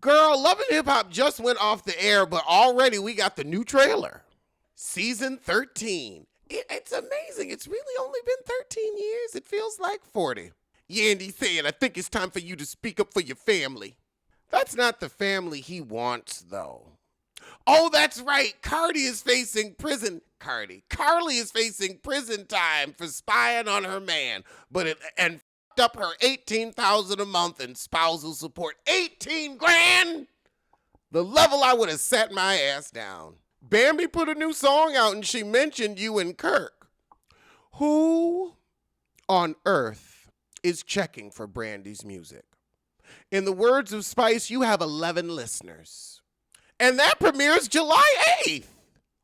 Girl, Love and Hip Hop just went off the air, but already we got the new trailer. Season 13. It's amazing. It's really only been 13 years. It feels like 40. Yandy saying, I think it's time for you to speak up for your family. That's not the family he wants, though. Oh, that's right. Carly is facing prison time for spying on her man, and f***ed up her $18,000 a month in spousal support. 18 grand? The level I would have sat my ass down. Bambi put a new song out and she mentioned you and Kirk. Who on earth is checking for Brandy's music? In the words of Spice, you have 11 listeners. And that premieres July 8th.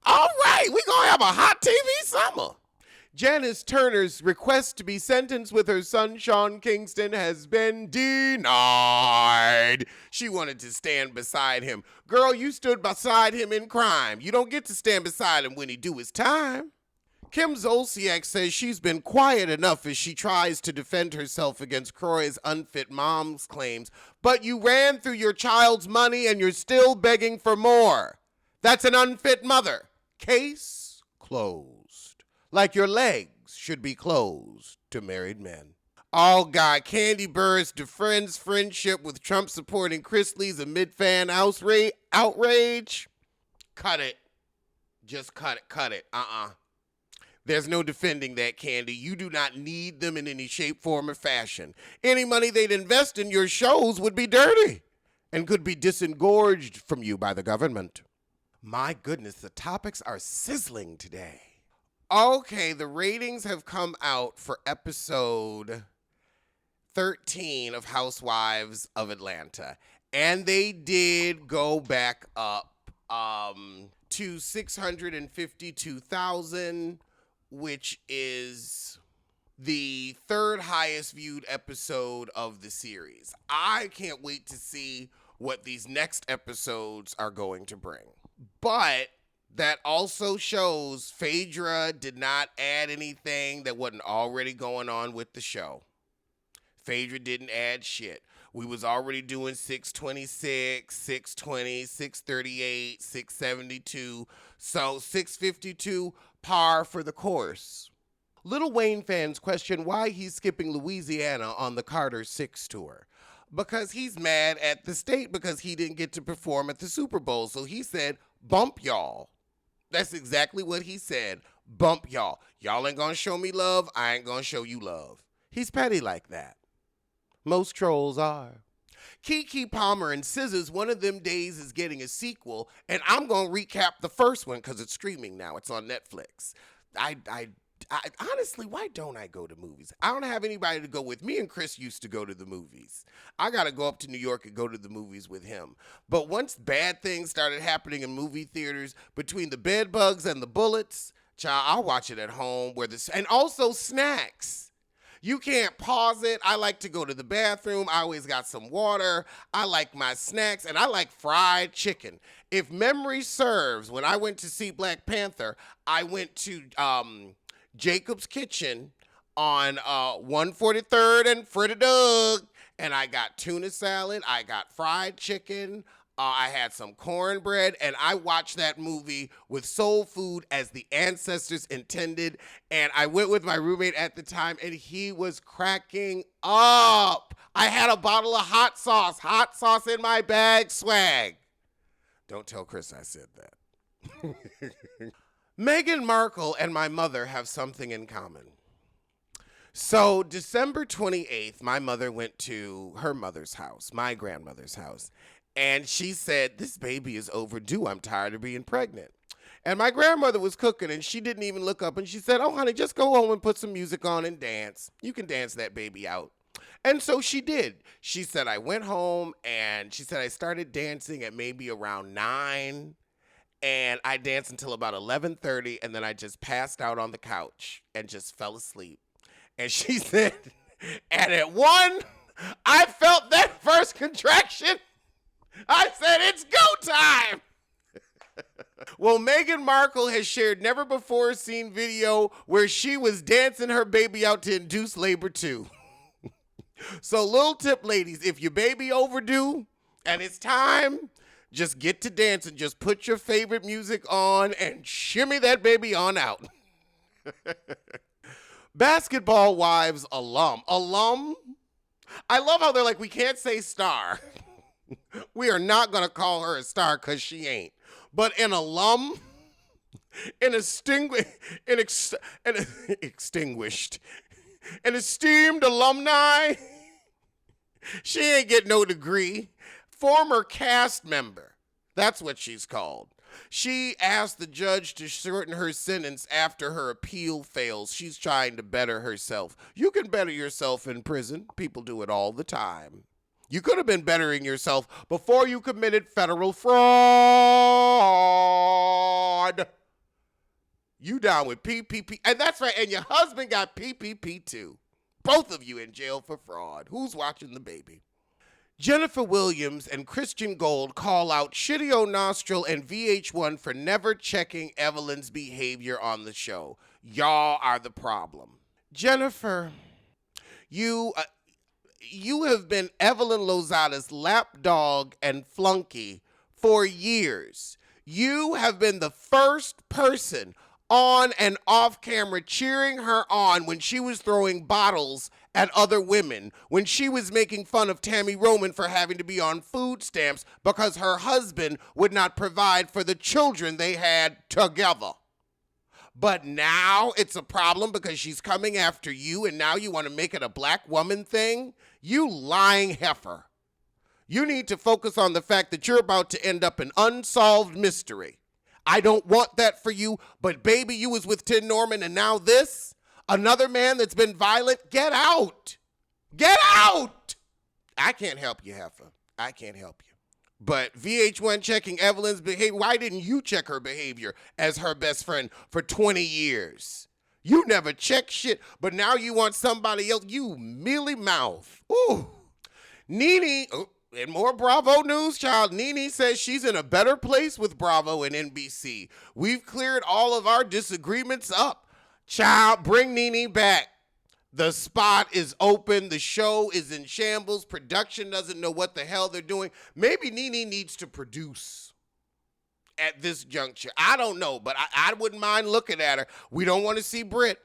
All right, we're going to have a hot TV summer. Janice Turner's request to be sentenced with her son, Sean Kingston, has been denied. She wanted to stand beside him. Girl, you stood beside him in crime. You don't get to stand beside him when he do his time. Kim Zolciak says she's been quiet enough as she tries to defend herself against Croy's unfit mom's claims, but you ran through your child's money and you're still begging for more. That's an unfit mother. Case closed. Like your legs should be closed to married men. Oh, God, Candy Burris defends friendship with Trump supporting Chris Lee's amid fan outrage. Cut it. Just cut it. There's no defending that, Candy. You do not need them in any shape, form, or fashion. Any money they'd invest in your shows would be dirty and could be disengorged from you by the government. My goodness, the topics are sizzling today. Okay, the ratings have come out for episode 13 of Housewives of Atlanta, and they did go back up to 652,000, which is the third highest viewed episode of the series. I can't wait to see what these next episodes are going to bring. But that also shows Phaedra did not add anything that wasn't already going on with the show. Phaedra didn't add shit. We was already doing 626, 620, 638, 672. So 652, par for the course. Lil Wayne fans question why he's skipping Louisiana on the Carter 6 tour. Because he's mad at the state because he didn't get to perform at the Super Bowl. So he said, bump y'all. That's exactly what he said. Bump y'all. Y'all ain't gonna show me love. I ain't gonna show you love. He's petty like that. Most trolls are. Keke Palmer and SZA's One of Them Days is getting a sequel, and I'm going to recap the first one because it's streaming now. It's on Netflix. I honestly, why don't I go to movies? I don't have anybody to go with. Me and Chris used to go to the movies. I got to go up to New York and go to the movies with him. But once bad things started happening in movie theaters, between the bed bugs and the bullets, child, I'll watch it at home. And also snacks. You can't pause it. I like to go to the bathroom. I always got some water. I like my snacks, and I like fried chicken. If memory serves, when I went to see Black Panther, I went to Jacob's Kitchen on 143rd and Fritter Doug, and I got tuna salad. I got fried chicken. I had some cornbread, and I watched that movie with soul food as the ancestors intended, and I went with my roommate at the time, and he was cracking up. I had a bottle of hot sauce in my bag, swag. Don't tell Chris I said that. Meghan Markle and my mother have something in common. So December 28th, my mother went to her mother's house, my grandmother's house, and she said, this baby is overdue. I'm tired of being pregnant. And my grandmother was cooking, and she didn't even look up. And she said, oh, honey, just go home and put some music on and dance. You can dance that baby out. And so she did. She said, I went home, and she said, I started dancing at maybe around 9. And I danced until about 11:30, and then I just passed out on the couch and just fell asleep. And she said, and at 1, I felt that first contraction. I said, it's go time. Well, Meghan Markle has shared never-before-seen video where she was dancing her baby out to induce labor, too. So, little tip, ladies, if your baby overdue And it's time. Just get to dancing. Just put your favorite music on and shimmy that baby on out. Basketball Wives alum. Alum? I love how they're like, we can't say star. We are not going to call her a star because she ain't. But an alum, an esteemed alumni, she ain't get no degree. Former cast member. That's what she's called. She asked the judge to shorten her sentence after her appeal fails. She's trying to better herself. You can better yourself in prison. People do it all the time. You could have been bettering yourself before you committed federal fraud. You down with PPP. And that's right. And your husband got PPP too. Both of you in jail for fraud. Who's watching the baby? Jennifer Williams and Christian Gold call out Shitty O'Nostril and VH1 for never checking Evelyn's behavior on the show. Y'all are the problem. Jennifer, you have been Evelyn Lozada's lapdog and flunky for years. You have been the first person on and off camera cheering her on when she was throwing bottles at other women, when she was making fun of Tammy Roman for having to be on food stamps because her husband would not provide for the children they had together. But now it's a problem because she's coming after you and now you want to make it a black woman thing? You lying heifer. You need to focus on the fact that you're about to end up an unsolved mystery. I don't want that for you, but baby, you was with Tim Norman and now this? Another man that's been violent? Get out. Get out. I can't help you, heifer. I can't help you. But VH1 checking Evelyn's behavior. Why didn't you check her behavior as her best friend for 20 years? You never check shit, but now you want somebody else. You mealy mouth. Ooh. Nene, and more Bravo news, child. Nene says she's in a better place with Bravo and NBC. We've cleared all of our disagreements up. Child, bring Nene back. The spot is open. The show is in shambles. Production doesn't know what the hell they're doing. Maybe Nene needs to produce at this juncture. I don't know, but I wouldn't mind looking at her. We don't want to see Britt.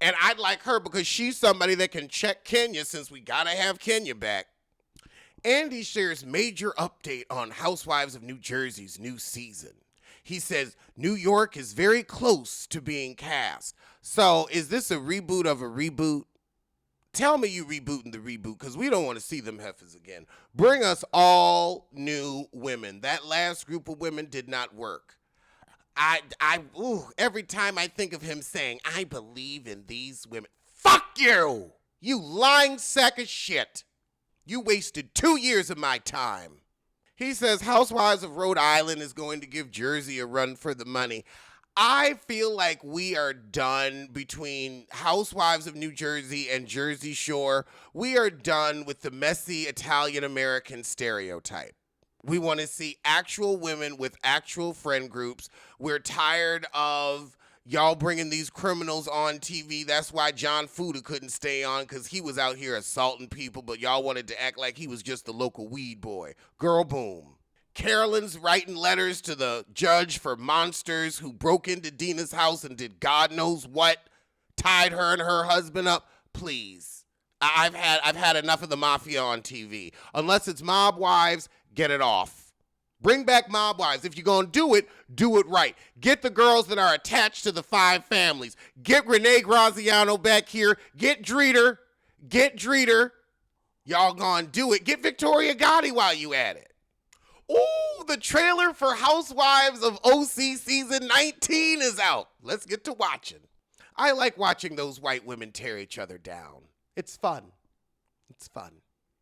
And I'd like her because she's somebody that can check Kenya since we got to have Kenya back. Andy shares major update on Housewives of New Jersey's new season. He says New York is very close to being cast. So is this a reboot of a reboot? Tell me you rebooting the reboot because we don't want to see them heifers again. Bring us all new women. That last group of women did not work. Every time I think of him saying, I believe in these women. Fuck you! You lying sack of shit. You wasted 2 years of my time. He says Housewives of Rhode Island is going to give Jersey a run for the money. I feel like we are done between Housewives of New Jersey and Jersey Shore. We are done with the messy Italian-American stereotype. We want to see actual women with actual friend groups. We're tired of y'all bringing these criminals on TV. That's why John Fuda couldn't stay on because he was out here assaulting people, but y'all wanted to act like he was just the local weed boy. Girl, boom. Carolyn's writing letters to the judge for monsters who broke into Dina's house and did God knows what, tied her and her husband up. Please. I've had enough of the mafia on TV. Unless it's Mob Wives, get it off. Bring back Mob Wives. If you're going to do it right. Get the girls that are attached to the 5 families. Get Renee Graziano back here. Get Dreeder. Y'all gonna do it. Get Victoria Gotti while you at it. Ooh, the trailer for Housewives of OC season 19 is out. Let's get to watching. I like watching those white women tear each other down. It's fun.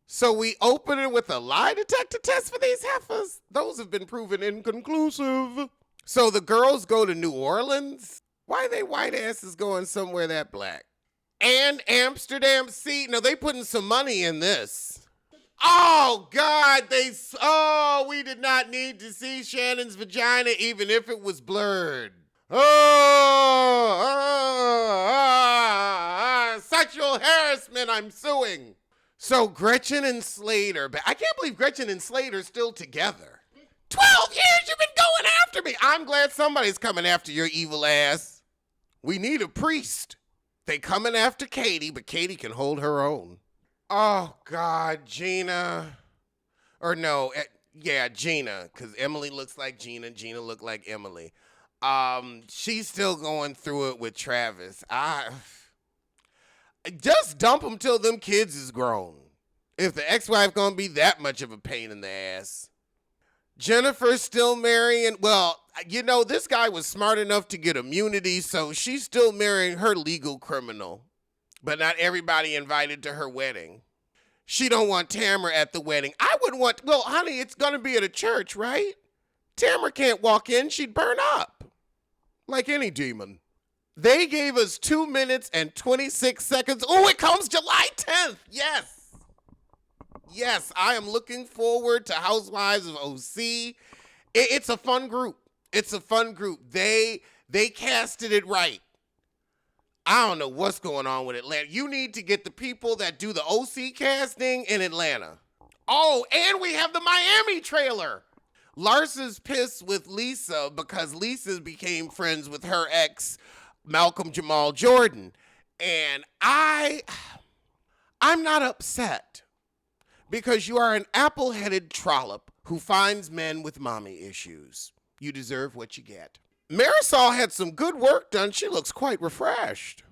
So we open it with a lie detector test for these heifers. Those have been proven inconclusive. So the girls go to New Orleans? Why they white asses going somewhere that black? And Amsterdam. See, no, they putting some money in this. Oh, God, we did not need to see Shannon's vagina even if it was blurred. Sexual harassment, I'm suing. So Gretchen and Slade are back. I can't believe Gretchen and Slade are still together. 12 years you've been going after me. I'm glad somebody's coming after your evil ass. We need a priest. They coming after Katie, but Katie can hold her own. Oh, God, Gina. Or no, Gina, because Emily looks like Gina. Gina looked like Emily. She's still going through it with Travis. Just dump them till them kids is grown. If the ex-wife gonna be that much of a pain in the ass. Jennifer's still marrying. Well, this guy was smart enough to get immunity, so she's still marrying her legal criminal. But not everybody invited to her wedding. She don't want Tamara at the wedding. I wouldn't want, well, honey, it's gonna be at a church, right? Tamara can't walk in, she'd burn up. Like any demon. They gave us 2 minutes and 26 seconds. Oh, it comes July 10th. Yes. Yes, I am looking forward to Housewives of OC. It's a fun group. It's a fun group. They casted it right. I don't know what's going on with Atlanta. You need to get the people that do the OC casting in Atlanta. Oh, and we have the Miami trailer. Larsa's pissed with Lisa because Lisa became friends with her ex, Malcolm Jamal Jordan. And I'm not upset because you are an apple-headed trollop who finds men with mommy issues. You deserve what you get. Marisol had some good work done. She looks quite refreshed.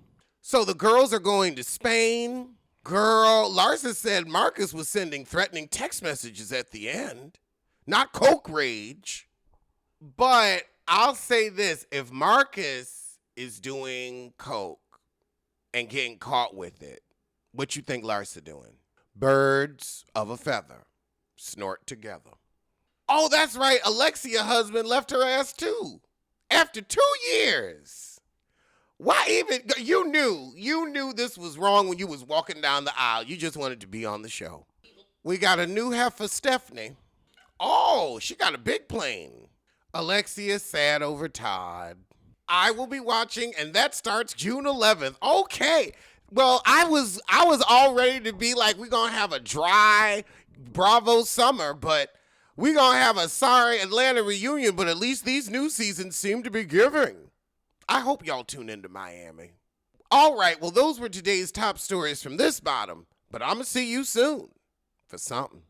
So the girls are going to Spain. Girl, Larsa said Marcus was sending threatening text messages at the end. Not coke rage. But I'll say this. If Marcus is doing coke and getting caught with it, what you think Larsa doing? Birds of a feather snort together. Oh, that's right. Alexia husband left her ass too. After 2 years. Why even? You knew this was wrong when you was walking down the aisle. You just wanted to be on the show. We got a new heifer, Stephanie. Oh, she got a big plane. Alexia sad over Todd. I will be watching, and that starts June 11th. Okay. Well, I was all ready to be like, we're going to have a dry Bravo summer, but we're going to have a sorry Atlanta reunion, but at least these new seasons seem to be giving. I hope y'all tune into Miami. All right, well, those were today's top stories from this bottom, but I'm going to see you soon for something.